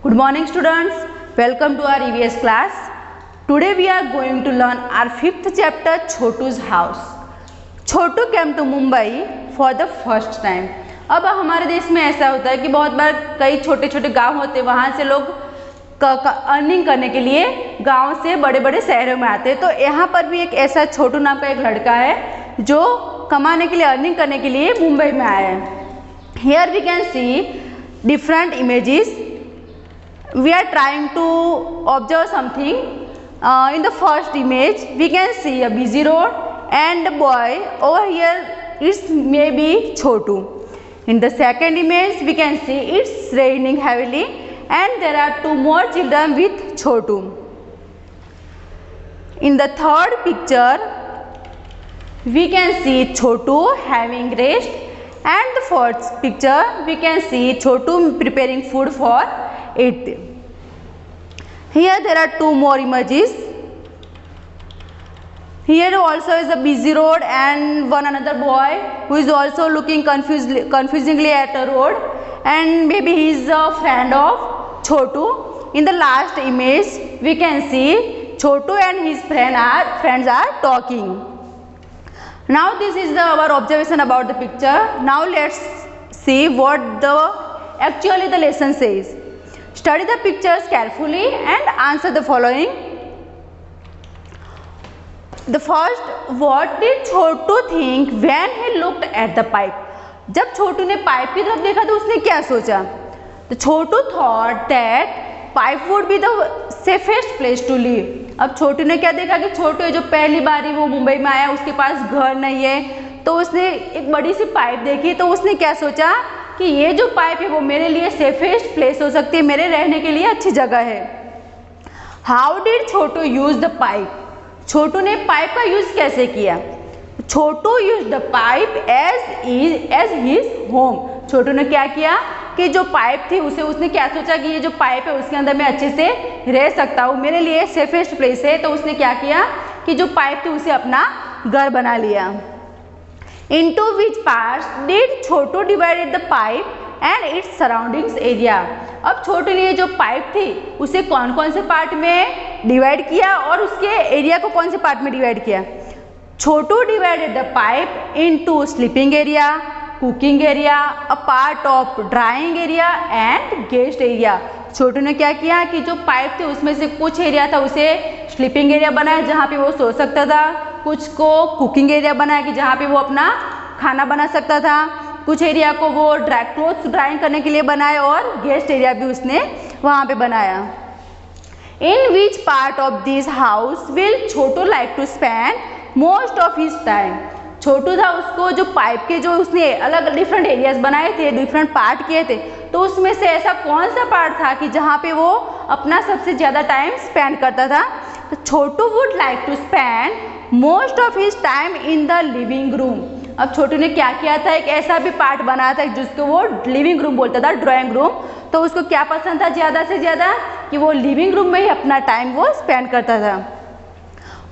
Good morning students, welcome to our EVS class. Today we are going to learn our 5th chapter Chotu's house. Chhotu came to Mumbai for the first time. अब हमारे देश में ऐसा होता है कि बहुत बार कई छोटे छोटे गांव होते हैं, वहाँ से लोग अर्निंग करने के लिए गांव से बड़े बड़े शहरों में आते हैं। तो यहाँ पर भी एक ऐसा छोटू नाम का एक लड़का है जो कमाने के लिए अर्निंग करने के लिए मुंबई में आया है। Here we can see different images. We are trying to observe something. In the first image we can see a busy road and a boy. Over here it's maybe Chotu. In the second image we can see it's raining heavily and there are two more children with Chotu. In the third picture we can see Chotu having rest, and the fourth picture we can see Chotu preparing food for it. Here there are two more images. Here also is a busy road and one another boy who is also looking confusingly at a road, and maybe he is a friend of Chotu. In the last image we can see Chotu and his friends are talking. Now this is our observation about the picture. Now let's see what actually the lesson says. Study the pictures carefully and answer the following. The first, what did Chotu think when he looked at the pipe? जब छोटू ने pipe की तरफ देखा तो उसने क्या सोचा? तो छोटू thought that pipe would be the safest place to live. अब छोटू ने क्या देखा कि छोटू जो पहली बार ही वो मुंबई में आया, उसके पास घर नहीं है, तो उसने एक बड़ी सी पाइप देखी। तो उसने क्या सोचा कि ये जो पाइप है वो मेरे लिए सेफेस्ट प्लेस हो सकती है, मेरे रहने के लिए अच्छी जगह है। How did Chotu use the pipe? Chotu ने पाइप का यूज कैसे किया? Chotu use the pipe as his home. Chotu ने क्या किया कि जो पाइप थी उसने क्या सोचा कि ये जो पाइप है उसके अंदर मैं अच्छे से रह सकता हूँ, मेरे लिए सेफेस्ट प्लेस है। तो उसने क्या किया कि जो पाइप थी उसे अपना घर बना लिया। Into which parts did Chhotu divided the pipe and its surroundings area? अब छोटू ने जो पाइप थी उसे कौन कौन से पार्ट में डिवाइड किया और उसके एरिया को कौन से पार्ट में डिवाइड किया? छोटू divided the pipe into sleeping area, cooking area, a part of drying area and guest area. छोटू ने क्या किया कि जो पाइप थे उसमें से कुछ एरिया था उसे स्लीपिंग एरिया बनाया जहाँ पे वो सो सकता था, कुछ को कुकिंग एरिया बनाया कि जहाँ पे वो अपना खाना बना सकता था, कुछ एरिया को वो क्लोथ्स ड्राइंग करने के लिए बनाया और गेस्ट एरिया भी उसने वहाँ पे बनाया। In which part of this house will Chotu like to spend most of his time? Chotu था, उसको जो पाइप के जो उसने अलग डिफरेंट एरियाज बनाए थे, डिफरेंट पार्ट किए थे, तो उसमें से ऐसा कौन सा पार्ट था कि जहाँ पे वो अपना सबसे ज़्यादा टाइम स्पेंड करता था? तो Chotu would like to spend most of his time in the living room. अब छोटू ने क्या किया था, एक ऐसा भी पार्ट बनाया था जिसको वो लिविंग रूम बोलता था, ड्राइंग रूम। तो उसको क्या पसंद था ज़्यादा से ज़्यादा कि वो लिविंग रूम में ही अपना टाइम वो स्पेंड करता था।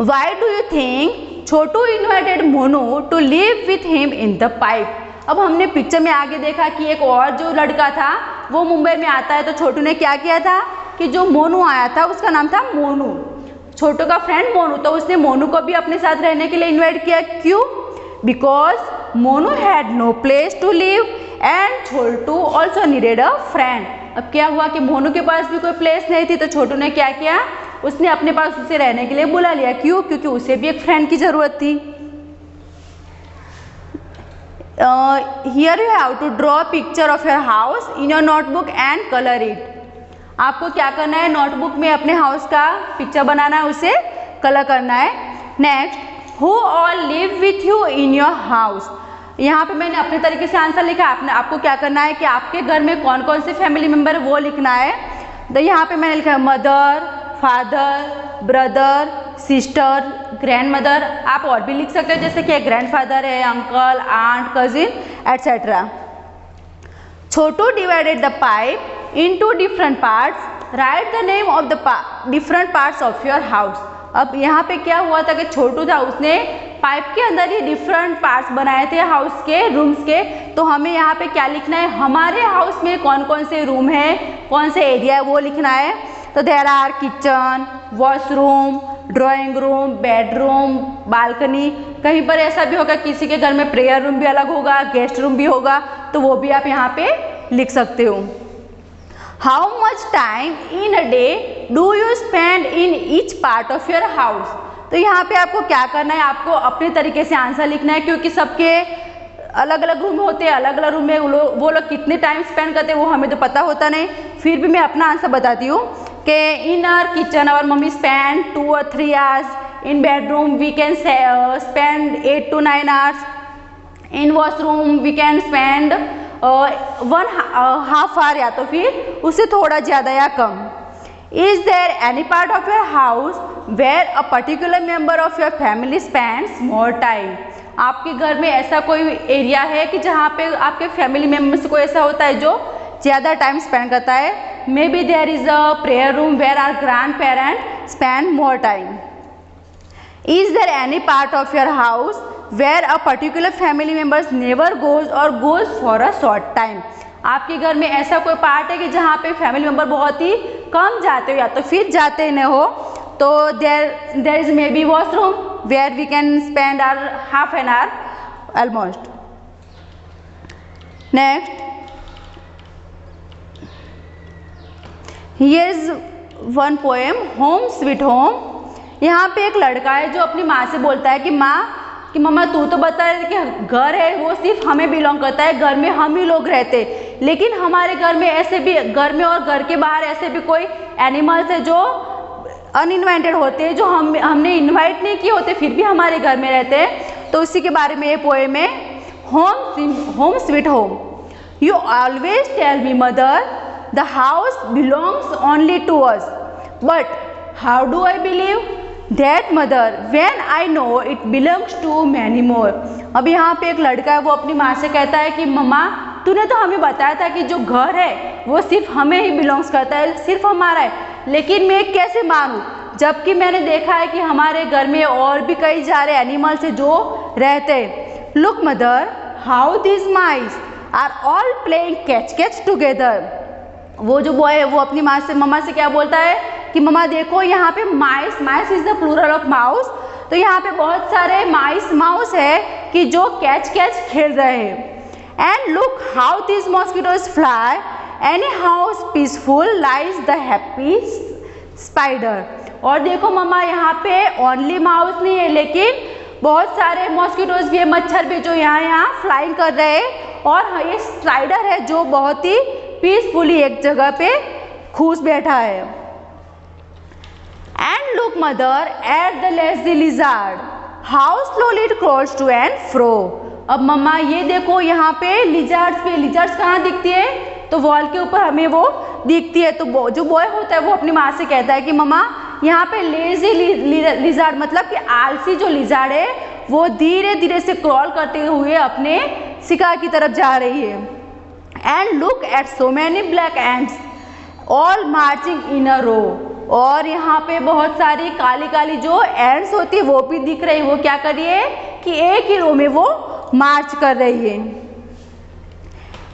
Why do you think Chhotu invited Monu to live with him in the pipe? अब हमने पिक्चर में आगे देखा कि एक और जो लड़का था वो मुंबई में आता है, तो छोटू ने क्या किया था कि जो मोनू आया था उसका नाम था मोनू, छोटू का फ्रेंड मोनू, तो उसने मोनू को भी अपने साथ रहने के लिए इन्वाइट किया। क्यों? Because Monu had no place to live and Chhotu also needed a friend. अब क्या हुआ कि मोनू के पास भी कोई प्लेस नहीं थी, तो छोटू ने क्या किया, उसने अपने पास उसे रहने के लिए बुला लिया। क्यों? क्योंकि उसे भी एक फ्रेंड की ज़रूरत थी। Here you have to draw a picture of your house in your notebook and color it. आपको क्या करना है, नोटबुक में अपने हाउस का पिक्चर बनाना है, उसे कलर करना है। Next, who all live with you in your house? यहाँ पे मैंने अपने तरीके से आंसर लिखा, आपको क्या करना है कि आपके घर में कौन कौन से फैमिली मेम्बर है वो लिखना है। तो यहाँ पे मैंने लिखा है mother, father, brother, sister, grand mother. आप और भी लिख सकते हो जैसे कि ग्रैंडफादर है, uncle, aunt, cousin etcetera. Chhotu divided the pipe into different parts. Write the name of the different parts of your house. अब यहाँ पे क्या हुआ था कि छोटू था, उसने पाइप के अंदर ये डिफरेंट पार्ट्स बनाए थे हाउस के, रूम्स के। तो हमें यहाँ पे क्या लिखना है, हमारे हाउस में कौन कौन से रूम है, कौन से एरिया है वो लिखना है। तो there are kitchen, washroom, drawing room, bedroom, balcony. कहीं पर ऐसा भी होगा किसी के घर में प्रेयर रूम भी अलग होगा, गेस्ट रूम भी होगा, तो वो भी आप यहाँ पे लिख सकते हो। How much time in a day do you spend in each part of your house. तो यहाँ पे आपको क्या करना है, आपको अपने तरीके से आंसर लिखना है, क्योंकि सबके अलग अलग रूम होते हैं, अलग अलग रूम में वो लोग कितने टाइम स्पेंड करते हैं वो हमें तो पता होता नहीं। फिर भी मैं अपना आंसर बताती हूँ कि in our kitchen our mummy spend 2 or 3 hours, in bedroom we can spend 8 to 9 hours, in washroom we can spend 1.5 hour या तो फिर उससे थोड़ा ज़्यादा या कम। Is there any part of your house where a particular member of your family spends more time. आपके घर में ऐसा कोई एरिया है कि जहाँ पे आपके फैमिली मेम्बर्स को ऐसा होता है जो ज़्यादा टाइम स्पेंड करता है। May be there is a prayer room where are grand parent spend more time. Is there any part of your house where a particular family members never goes or goes for a short time. आपके घर में ऐसा कोई part है कि जहाँ पे family member बहुत ही कम जाते हो या तो फिर जाते न हो। तो there is maybe washroom where we can spend hour half an hour almost. Next, here is one poem home sweet home. यहाँ पे एक लड़का है जो अपनी माँ से बोलता है कि मम्मा तू तो बता रही कि घर है वो सिर्फ हमें बिलोंग करता है, घर में हम ही लोग रहते, लेकिन हमारे घर में ऐसे भी, घर में और घर के बाहर ऐसे भी कोई एनिमल्स है जो अनइन्वाइटेड होते हैं, जो हमने इनवाइट नहीं किए होते, फिर भी हमारे घर में रहते हैं। तो उसी के बारे में ये पोएम है, home sweet home. You always tell me mother the house belongs only to us, but how do I believe that mother when I know it belongs to many more. अब यहाँ पे एक लड़का है वो अपनी माँ से कहता है कि मम्मा तूने तो हमें बताया था कि जो घर है वो सिर्फ हमें ही बिलोंग्स करता है, सिर्फ हमारा है, लेकिन मैं कैसे मानूं जबकि मैंने देखा है कि हमारे घर में और भी कई सारे एनिमल्स हैं जो रहते हैं। Look mother how this mice are all playing catch catch together. वो जो बॉय है वो अपनी माँ से, मम्मा से क्या बोलता है कि मम्मा देखो यहाँ पे mice, mice is the plural of mouse, तो यहाँ पे बहुत सारे माउस है कि जो कैच कैच खेल रहे हैं। And look how this mosquitoes fly any house peaceful lies the happy spider. और देखो मम्मा यहाँ पे ओनली माउस नहीं है लेकिन बहुत सारे मॉस्किटोज भी है, मच्छर भी जो यहाँ फ्लाइंग कर रहे हैं, और ये स्पाइडर है जो बहुत ही पीसफुली एक जगह पे खुश बैठा है। And look mother at the lazy lizard, how slowly it crawls to and fro। अब मम्मा ये देखो यहाँ पे लिजार्ड्स कहाँ दिखती है, तो वॉल के ऊपर हमें वो दिखती है। तो जो बॉय होता है वो अपनी माँ से कहता है कि मम्मा यहाँ पे लेजी लिजार्ड मतलब कि आलसी जो लिजार्ड है वो धीरे धीरे से क्रॉल करते हुए अपने शिकार की तरफ जा रही है। And look at so many black ants all marching in a row. और यहाँ पे बहुत सारी काली काली जो एंड्स होती है वो भी दिख रही है, वो क्या कर रही है कि एक ही रो में वो मार्च कर रही है।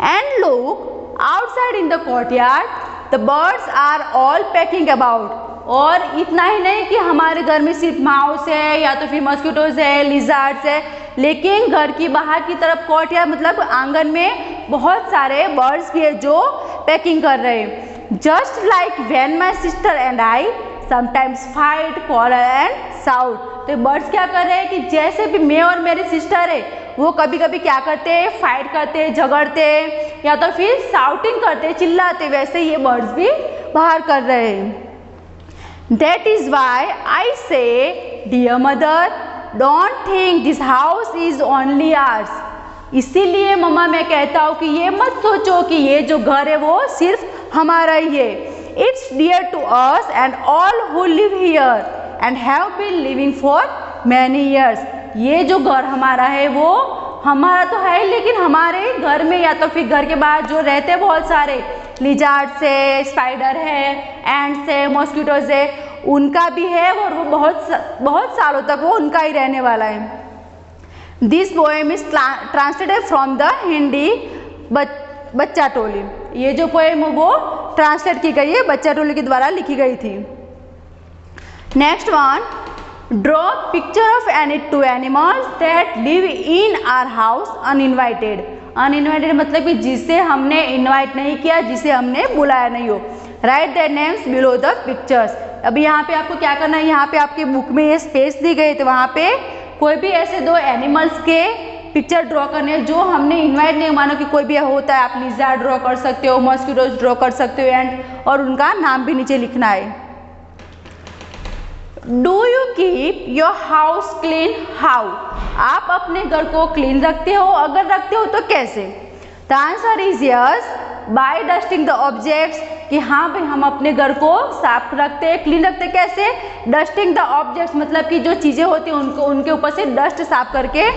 And look outside in the courtyard the birds are all pecking about. और इतना ही नहीं कि हमारे घर में सिर्फ माउस है या तो फिर मॉस्किटोज है, लिजार्ड्स है, लेकिन घर की बाहर की तरफ कोर्टयार्ड मतलब आंगन में बहुत सारे बर्ड्स भी है जो पैकिंग कर रहे हैं। Just like when my sister and I sometimes fight, quarrel and shout। तो बर्ड्स क्या कर रहे हैं कि जैसे भी मैं और मेरी सिस्टर है वो कभी कभी क्या करते हैं, फाइट करते हैं, झगड़ते हैं या तो फिर शाउटिंग करते हैं, चिल्लाते, वैसे ये बर्ड्स भी बाहर कर रहे हैं। That is why I say dear mother don't think this house is only ours। इसीलिए मम्मा मैं कहता हूँ कि ये मत सोचो कि ये जो घर है वो सिर्फ हमारा ही है। It's dear to us and all who live here and have been living for many years. ये जो घर हमारा है वो हमारा तो है, लेकिन हमारे घर में या तो फिर घर के बाहर जो रहते हैं बहुत सारे लिजार्ड्स है, स्पाइडर है, एंड्स है, मॉस्किटोज है, उनका भी है और वो बहुत सालों तक वो उनका ही रहने वाला है। This poem is translated from the Hindi बच्चा टोली। ये जो पोएम है वो ट्रांसलेट की गई है, बच्चा टोली के द्वारा लिखी गई थी। Next one, draw picture of any two animals that live in our house uninvited. Uninvited मतलब कि जिसे हमने इनवाइट नहीं किया, जिसे हमने बुलाया नहीं हो। Right their names below the pictures. अभी यहाँ पे आपको क्या करना है, यहाँ पे आपके बुक में ये स्पेस दी गई, तो वहाँ पे कोई भी ऐसे 2 एनिमल्स के पिक्चर ड्रॉ करने हैं जो हमने इनवाइट नहीं, मानो कि कोई भी होता है, आप लिज़ार्ड ड्रॉ कर सकते हो, मॉस्किटोज ड्रॉ कर सकते हो, एंड और उनका नाम भी नीचे लिखना है। Do you keep your house clean? How? आप अपने घर को क्लीन रखते हो? अगर रखते हो तो कैसे? The answer is yes, by dusting the objects. कि हाँ भाई हम अपने घर को साफ रखते हैं, क्लीन रखते हैं। कैसे? डस्टिंग द ऑब्जेक्ट्स मतलब कि जो चीज़ें होती हैं उनको उनके ऊपर से डस्ट साफ करके।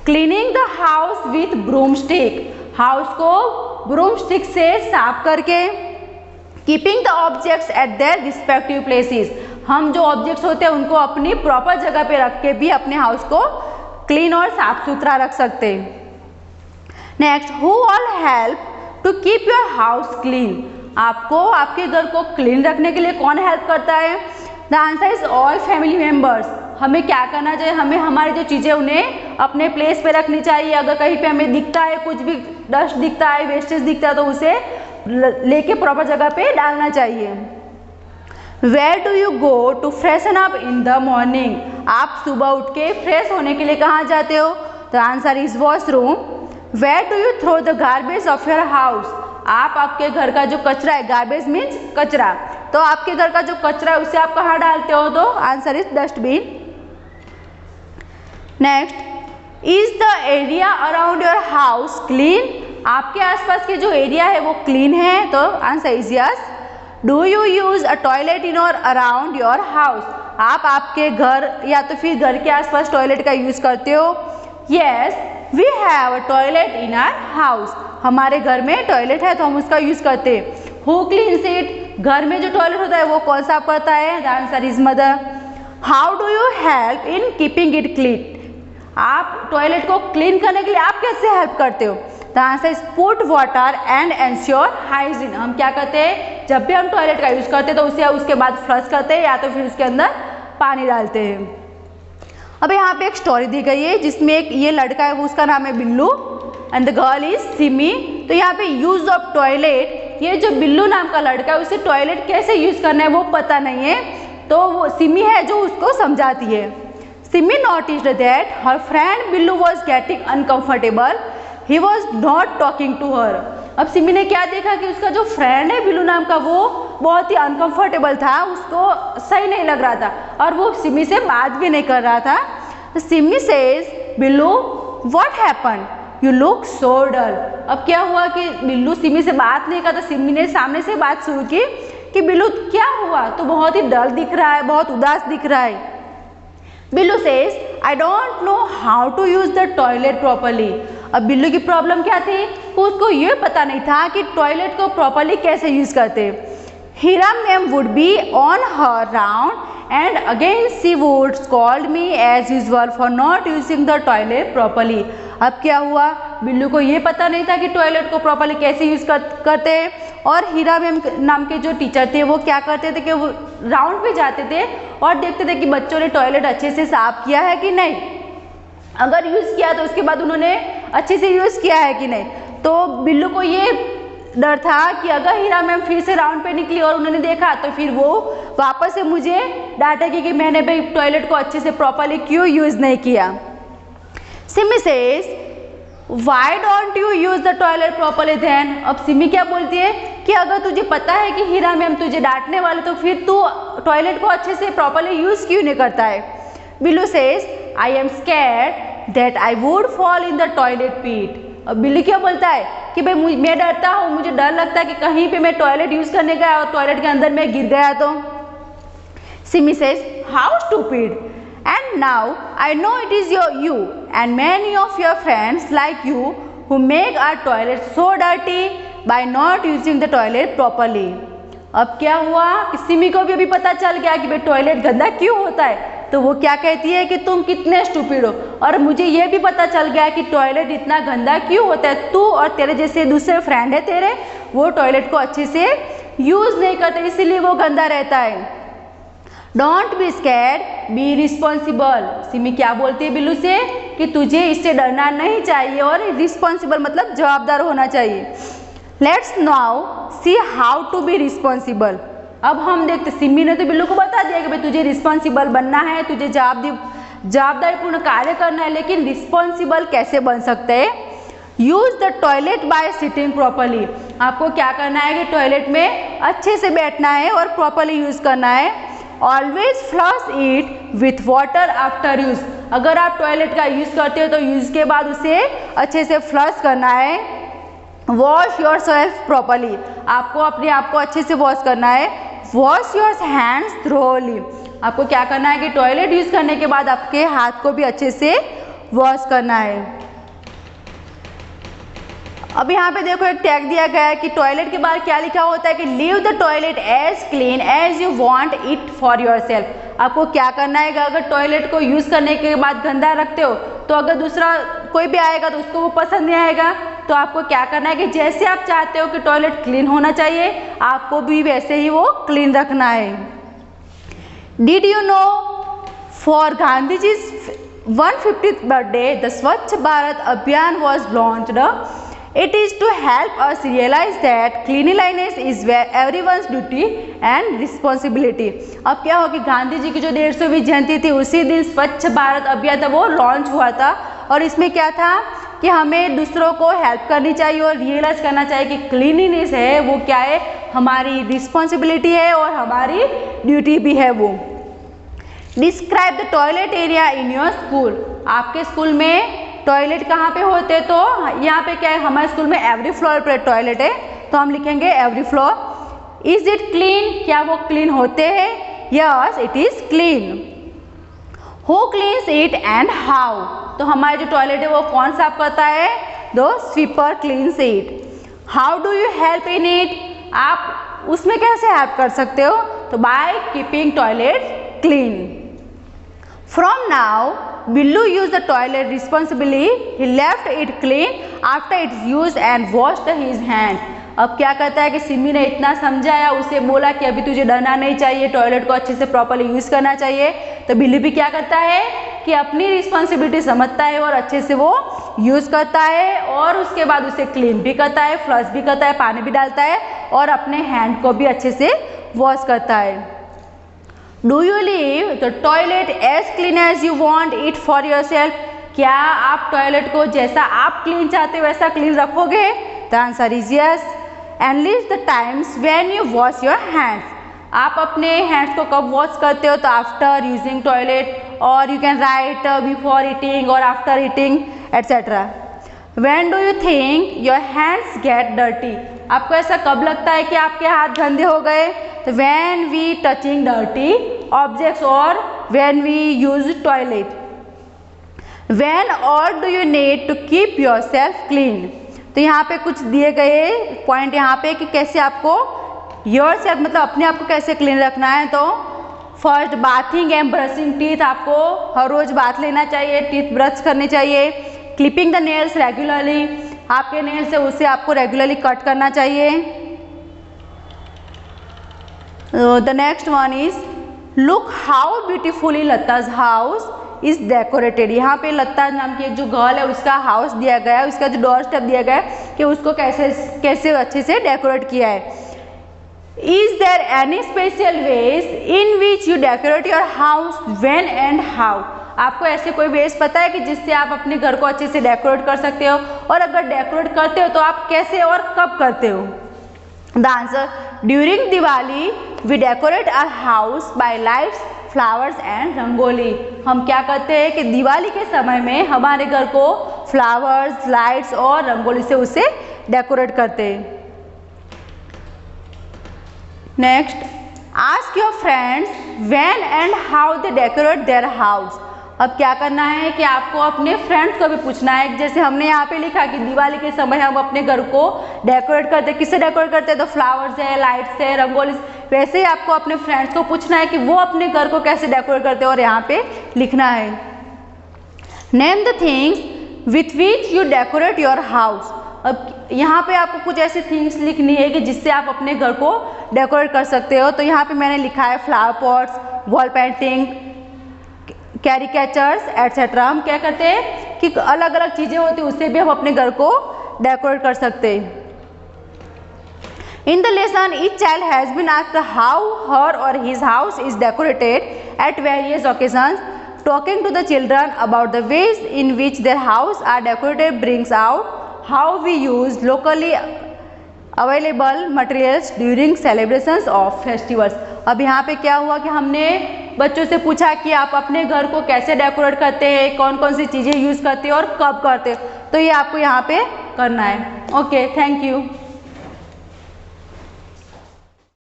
Cleaning the house with broom stick, house को ब्रूम स्टिक से साफ करके। Keeping the objects at their respective places, हम जो ऑब्जेक्ट्स होते हैं उनको अपनी प्रॉपर जगह पे रख के भी अपने हाउस को क्लीन और साफ सुथरा रख सकते हैं। Next, who all help to keep your house clean? आपको आपके घर को क्लीन रखने के लिए कौन हेल्प करता है? The answer is all family members. हमें क्या करना चाहिए? हमें हमारी जो चीज़ें उन्हें अपने प्लेस पे रखनी चाहिए। अगर कहीं पे हमें दिखता है, कुछ भी डस्ट दिखता है, वेस्टेज दिखता है, तो उसे लेके प्रॉपर जगह पे डालना चाहिए। Where do you go to freshen up in the morning? आप सुबह उठ के फ्रेश होने के लिए कहाँ जाते हो? The answer is washroom. Where do you throw the garbage of your house? आप आपके घर का जो कचरा है, गार्बेज मीन्स कचरा, तो आपके घर का जो कचरा है उसे आप कहाँ डालते हो? तो answer is dustbin. Next, is the area around your house clean? आपके आसपास के जो एरिया है वो क्लीन है? तो answer is yes. Do you use a toilet in और अराउंड योर हाउस? आप आपके घर या तो फिर घर के आसपास टॉयलेट का यूज करते हो? Yes, we have a toilet in our house. हमारे घर में टॉयलेट है तो हम उसका यूज करते हैं। Who cleans it? घर में जो टॉयलेट होता है वो कौन साफ करता है? The answer is mother. How do you help in keeping it clean? आप टॉयलेट को क्लीन करने के लिए आप कैसे हेल्प करते हो? The answer is put water and ensure hygiene. हम क्या करते हैं, जब भी हम टॉयलेट का यूज करते हैं तो उसे उसके बाद फ्लश करते हैं या तो फिर उसके अंदर पानी डालते हैं। अब यहाँ पे एक स्टोरी दी गई है जिसमें एक ये लड़का है, वो उसका नाम है Billu and the girl is Simi. तो यहाँ पे यूज ऑफ टॉयलेट, ये जो बिल्लू नाम का लड़का है उसे टॉयलेट कैसे यूज करना है वो पता नहीं है, तो वो सिमी है जो उसको समझाती है। Simi noticed that her friend Billu was getting uncomfortable, he was not talking to her. अब सिमी ने क्या देखा कि उसका जो फ्रेंड है बिल्लू नाम का वो बहुत ही अनकंफर्टेबल था, उसको सही नहीं लग रहा था और वो सिमी से बात भी नहीं कर रहा था। तो Simi says Billu what happen, you look so dull. अब क्या हुआ कि बिल्लू सिमी से बात नहीं करता, सिमी ने सामने से बात शुरू की कि बिल्लू क्या हुआ, तो बहुत ही डल दिख रहा है, बहुत उदास दिख रहा है। Billu says I don't know how to use the toilet properly. अब बिल्लू की प्रॉब्लम क्या थी, उसको ये पता नहीं था कि टॉयलेट को प्रॉपरली कैसे यूज करते। Hira ma'am would be on her round and again she would scold me as usual for not using the toilet properly. अब क्या हुआ, बिल्लू को ये पता नहीं था कि टॉयलेट को प्रॉपरली कैसे यूज करते हैं, और हीरा मैम नाम के जो टीचर थे वो क्या करते थे कि वो राउंड पे जाते थे और देखते थे कि बच्चों ने टॉयलेट अच्छे से साफ किया है कि नहीं। अगर यूज़ किया तो उसके बाद उन्होंने अच्छे से यूज़ किया है कि नहीं। तो बिल्लू को ये डर था कि अगर हीरा मैम फिर से राउंड पे निकली और उन्होंने देखा तो फिर वो वापस से मुझे डांटेगी कि मैंने भाई टॉयलेट को अच्छे से प्रॉपरली क्यों यूज़ नहीं किया। Simi says why don't you use the toilet properly then. अब सिमी क्या बोलती है कि अगर तुझे पता है कि हीरा मैम तुझे डांटने वाले तो फिर तू टॉयलेट को अच्छे से प्रॉपरली यूज क्यों नहीं करता है। Billu says I am scared that I would fall in the toilet पीट। अब बिल्ली क्या बोलता है कि भाई मैं डरता हूँ, मुझे डर लगता है कि कहीं पे मैं टॉयलेट यूज करने गया और टॉयलेट के अंदर मैं गिर गया तो। Simi says how stupid and now I know it is you and many of your friends like you who make our toilet so dirty by not using the toilet properly. अब क्या हुआ कि सिमी को भी अभी पता चल गया कि भाई टॉयलेट गंदा क्यों होता है, तो वो क्या कहती है कि तुम कितने स्टूपिड हो, और मुझे ये भी पता चल गया कि टॉयलेट इतना गंदा क्यों होता है, तू और तेरे जैसे दूसरे फ्रेंड है तेरे, वो टॉयलेट को अच्छे से यूज नहीं करते, इसीलिए वो गंदा रहता है। Don't be scared, be responsible. Simi क्या बोलती है बिल्लू से कि तुझे इससे डरना नहीं चाहिए और रिस्पॉन्सिबल मतलब जवाबदार होना चाहिए। Let's now see how to be responsible. अब हम देखते, सिमी ने तो बिल्लू को बता दिया कि भाई तुझे रिस्पॉन्सिबल बनना है, तुझे जवाबदारीपूर्ण कार्य करना है, लेकिन रिस्पॉन्सिबल कैसे बन सकते हैं। Use the toilet bye sitting properly. आपको क्या करना है कि टॉयलेट में अच्छे से बैठना है और प्रॉपरली यूज करना है। Always flush it with water after use. अगर आप टॉयलेट का यूज करते हो तो यूज के बाद उसे अच्छे से फ्लश करना है। Wash your self properly. आपको अपने आप को अच्छे से वॉश करना है। Wash your hands thoroughly. आपको क्या करना है कि टॉयलेट यूज करने के बाद आपके हाथ को भी अच्छे से वॉश करना है। अब यहाँ पे देखो एक टैग दिया गया है कि टॉयलेट के बाहर क्या लिखा होता है कि leave the toilet as clean as you want it for yourself. आपको क्या करना है कि अगर टॉयलेट को यूज करने के बाद गंदा रखते हो तो अगर दूसरा कोई भी आएगा तो उसको वो पसंद नहीं आएगा, तो आपको क्या करना है कि जैसे आप चाहते हो कि टॉयलेट क्लीन होना चाहिए, आपको भी वैसे ही वो क्लीन रखना है। Did you know for Gandhi ji 150th birthday the Swachh Bharat Abhiyan was launched. It is to help us realize that cleanliness is everyone's duty and responsibility। अब क्या हो कि गांधी जी की जो 150वीं जयंती थी उसी दिन स्वच्छ भारत अभियान था वो लॉन्च हुआ था, और इसमें क्या था कि हमें दूसरों को हेल्प करनी चाहिए और रियलाइज करना चाहिए कि क्लीनिनेस है वो क्या है, हमारी रिस्पॉन्सिबिलिटी है और हमारी ड्यूटी भी है वो। Describe the toilet area in your school. आपके स्कूल में टॉयलेट कहाँ पे होते हैं, तो यहाँ पे क्या है, हमारे स्कूल में एवरी फ्लोर पे टॉयलेट है, तो हम लिखेंगे every floor. Is it clean, क्या वो क्लीन होते हैं, yes it is clean. Who cleans it and how, तो हमारे जो टॉयलेट है वो कौन साफ करता है, the sweeper cleans it. How do you help in it, आप उसमें कैसे हेल्प कर सकते हो, तो by keeping toilet clean. From now, Billu used the toilet responsibly. He left it clean after its use and washed his hands. अब क्या करता है कि सिमी ने इतना समझाया, उसे बोला कि अभी तुझे डरना नहीं चाहिए, टॉयलेट को अच्छे से प्रॉपरली यूज करना चाहिए, तो बिल्लू भी क्या करता है कि अपनी रिस्पॉन्सिबिलिटी समझता है और अच्छे से वो यूज करता है, और उसके बाद उसे क्लीन भी करता है, फ्लश भी करता है, पानी भी डालता है और अपने हैंड को भी अच्छे से वॉश करता है। Do you leave the toilet as clean as you want it for yourself, क्या आप टॉयलेट को जैसा आप क्लीन चाहते हो वैसा क्लीन रखोगे, the answer is yes. And list the times when you wash your hands. आप अपने हैंड्स को कब वॉश करते हो, तो आफ्टर यूजिंग टॉयलेट, और you can write before eating और after eating etcetera. When do you think your hands get dirty, आपको ऐसा कब लगता है कि आपके हाथ गंदे हो गए, तो when we touching dirty objects और when we use toilet. When और do you need to keep yourself clean, तो यहाँ पे कुछ दिए गए पॉइंट यहाँ पे कि कैसे आपको योर सेल्फ मतलब अपने आप को कैसे क्लीन रखना है। तो first bathing and brushing teeth, आपको हर रोज बाथ लेना चाहिए, टीथ ब्रश करने चाहिए। क्लिपिंग द नेल्स रेगुलरली, आपके नेल्स से उसे आपको रेगुलरली कट करना चाहिए। The next one is look how beautifully Lata's house is decorated. यहाँ पे लता नाम की एक जो गर्ल है उसका हाउस दिया गया है, उसका जो डोर स्टेप दिया गया है कि उसको कैसे अच्छे से डेकोरेट किया है। Is there any special ways in which you decorate your house, when and how, आपको ऐसे कोई वेज पता है कि जिससे आप अपने घर को अच्छे से डेकोरेट कर सकते हो, और अगर डेकोरेट करते हो तो आप कैसे और कब करते हो। The answer, during Diwali we decorate our house by lights, flowers and rangoli. हम क्या करते हैं कि दिवाली के समय में हमारे घर को फ्लावर्स, लाइट्स और रंगोली से उसे डेकोरेट करते हैं। Next, ask your friends when and how they decorate their house. अब क्या करना है कि आपको अपने फ्रेंड्स को भी पूछना है। जैसे हमने यहाँ पे लिखा कि दिवाली के समय हम अपने घर को डेकोरेट करते हैं, किससे डेकोरेट करते हैं, तो फ्लावर्स है, लाइट्स है, रंगोली। वैसे ही आपको अपने फ्रेंड्स को पूछना है कि वो अपने घर को कैसे डेकोरेट करते हैं और यहाँ पे लिखना है name the things with which you decorate your house. अब यहाँ पे आपको कुछ ऐसी थिंग्स लिखनी है कि जिससे आप अपने घर को डेकोरेट कर सकते हो। तो यहाँ पे मैंने लिखा है flower pots, wall painting, caricatures etcetera. हम क्या करते हैं कि अलग अलग चीज़ें होती हैं उससे भी हम अपने घर को डेकोरेट कर सकते हैं। In the lesson each child has been asked how her or his house is decorated at various occasions. Talking to the children about the ways in which their house are decorated brings out how we use locally available materials during celebrations of festivals. अब यहाँ पे क्या हुआ कि हमने बच्चों से पूछा कि आप अपने घर को कैसे डेकोरेट करते हैं, कौन कौन सी चीज़ें यूज़ करते हैं और कब करते हैं। तो ये आपको यहाँ पे करना है। Okay, thank you.